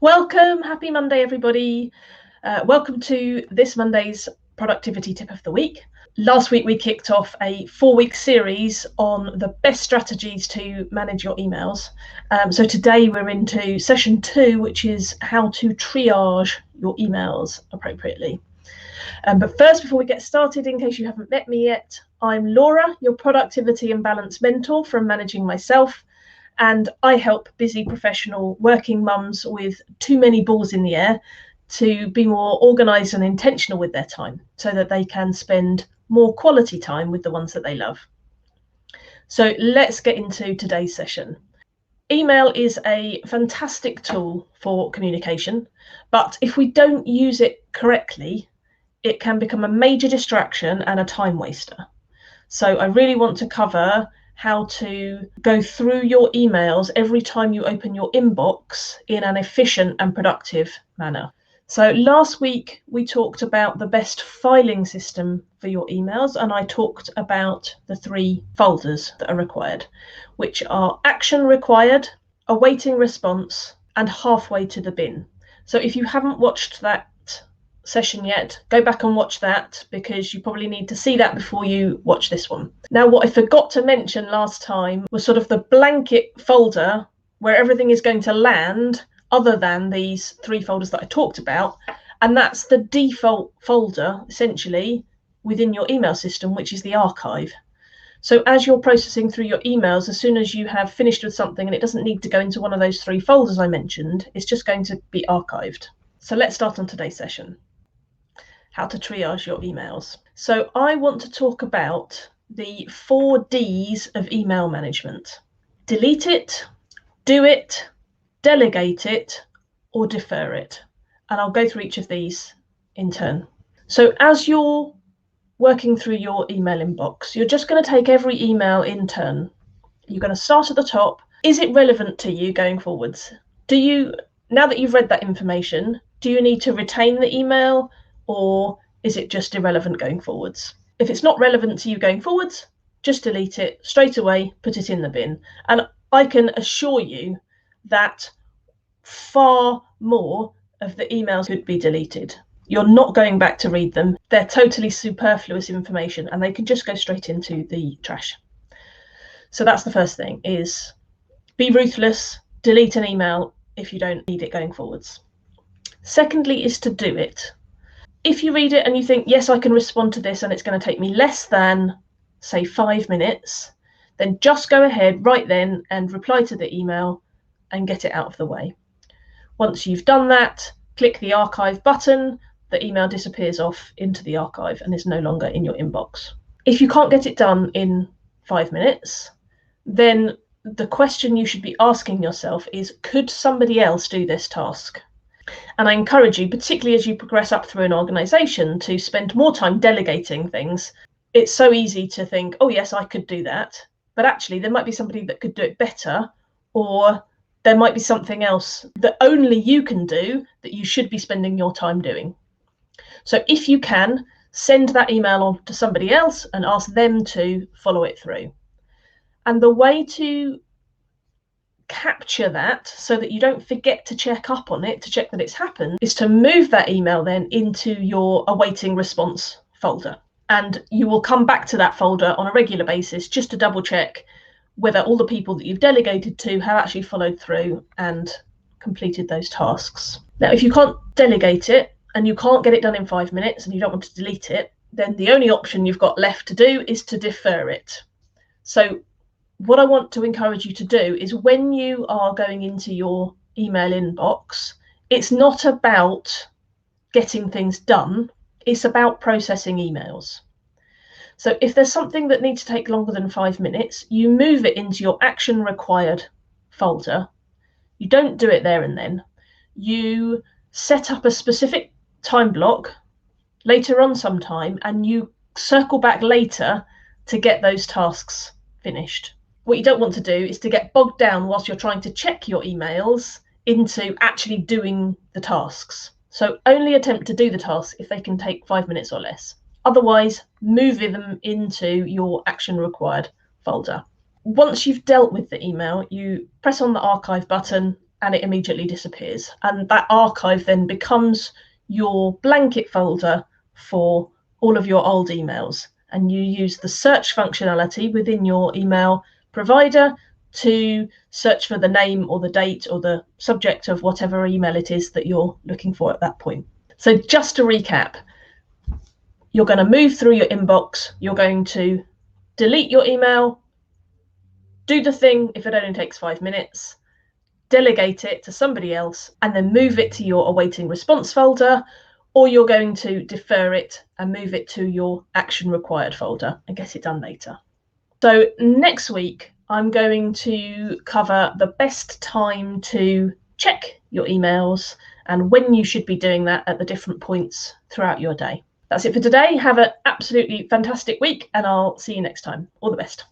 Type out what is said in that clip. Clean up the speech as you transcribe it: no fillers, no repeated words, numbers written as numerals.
Welcome, happy Monday, everybody. Welcome to this Monday's productivity tip of the week. Last week, we kicked off a 4-week series on the best strategies to manage your emails. So today we're into session 2, which is how to triage your emails appropriately. But first, before we get started, in case you haven't met me yet, I'm Laura, your productivity and balance mentor from Managing Myself. And I help busy professional working mums with too many balls in the air to be more organised and intentional with their time so that they can spend more quality time with the ones that they love. So let's get into today's session. Email is a fantastic tool for communication, but if we don't use it correctly, it can become a major distraction and a time waster. So I really want to cover how to go through your emails every time you open your inbox in an efficient and productive manner. So last week we talked about the best filing system for your emails, and I talked about the 3 folders that are required, which are action required, awaiting response, and halfway to the bin. So if you haven't watched that session yet, go back and watch that, because you probably need to see that before you watch this one. Now, what I forgot to mention last time was sort of the blanket folder where everything is going to land other than these 3 folders that I talked about, and that's the default folder essentially within your email system, which is the archive. So as you're processing through your emails, as soon as you have finished with something and it doesn't need to go into one of those 3 folders I mentioned, it's just going to be archived. So let's start on today's session. How to triage your emails. So I want to talk about the 4 Ds of email management. Delete it, do it, delegate it, or defer it. And I'll go through each of these in turn. So as you're working through your email inbox, you're just going to take every email in turn. You're going to start at the top. Is it relevant to you going forwards? Now that you've read that information, do you need to retain the email, or is it just irrelevant going forwards? If it's not relevant to you going forwards, just delete it straight away, put it in the bin. And I can assure you that far more of the emails could be deleted. You're not going back to read them. They're totally superfluous information and they can just go straight into the trash. So that's the first thing, is be ruthless, delete an email if you don't need it going forwards. Secondly is to do it. If you read it and you think, yes, I can respond to this and it's going to take me less than, say, 5 minutes, then just go ahead right then and reply to the email and get it out of the way. Once you've done that, click the archive button, the email disappears off into the archive and is no longer in your inbox. If you can't get it done in 5 minutes, then the question you should be asking yourself is, could somebody else do this task? And I encourage you, particularly as you progress up through an organisation, to spend more time delegating things. It's so easy to think, oh yes, I could do that. But actually, there might be somebody that could do it better, or there might be something else that only you can do that you should be spending your time doing. So if you can, send that email on to somebody else and ask them to follow it through. And the way to capture that so that you don't forget to check up on it, to check that it's happened, is to move that email then into your awaiting response folder. And you will come back to that folder on a regular basis just to double check whether all the people that you've delegated to have actually followed through and completed those tasks. Now, if you can't delegate it and you can't get it done in 5 minutes and you don't want to delete it, then the only option you've got left to do is to defer it. So what I want to encourage you to do is, when you are going into your email inbox, it's not about getting things done, it's about processing emails. So if there's something that needs to take longer than 5 minutes, you move it into your action required folder. You don't do it there and then. You set up a specific time block later on sometime, and you circle back later to get those tasks finished. What you don't want to do is to get bogged down whilst you're trying to check your emails into actually doing the tasks. So only attempt to do the tasks if they can take 5 minutes or less. Otherwise, move them into your action required folder. Once you've dealt with the email, you press on the archive button and it immediately disappears. And that archive then becomes your blanket folder for all of your old emails. And you use the search functionality within your email provider to search for the name or the date or the subject of whatever email it is that you're looking for at that point. So just to recap, you're going to move through your inbox, you're going to delete your email, do the thing if it only takes 5 minutes, delegate it to somebody else, and then move it to your awaiting response folder, or you're going to defer it and move it to your action required folder and get it done later. So next week, I'm going to cover the best time to check your emails and when you should be doing that at the different points throughout your day. That's it for today. Have an absolutely fantastic week, and I'll see you next time. All the best.